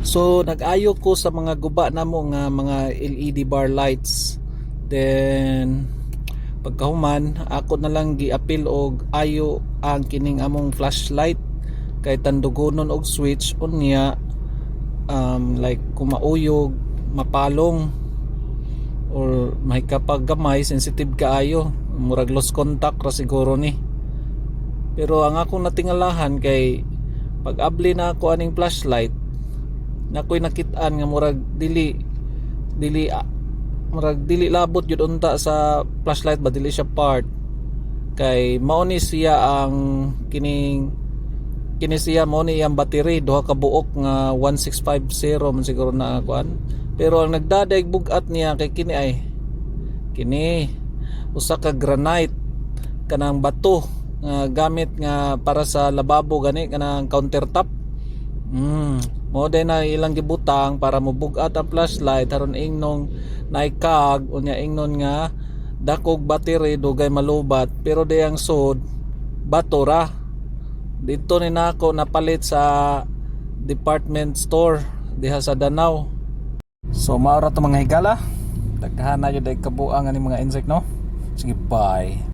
So nag-ayo ko sa mga guba namo nga mga LED bar lights. Then pagkahuman ako na lang giapil og ayo ang kining among flashlight kay tandugonon og switch unya like kumauyog, mapalong or may kapag gamay sensitive kaayo, murag lost contact ra siguro ni. Pero ang akong natingalahan kay pag abli na ako aning flashlight nakoy nakit-an nga murag dili labot jud unta sa flashlight ba, dili siya part kay mao ni siya ang kini siya mao ni ang battery duha ka buok nga 1650 man siguro na kuan. Pero ang nagdadaig bugat niya kay kini usa ka granite kanang bato nga gamit nga para sa lababo gani kanang countertop. Mo day na ilang gibutang para mobugat ang flashlight aron ingnong naikag unya ingnon nga dakog battery dugay malubat pero day ang sod bato ra. Dito ni nako napalit sa department store diha sa Danau. So mao ra to mga higala, daghan na jud ay kabuang ani mga insect no. Sige, bye.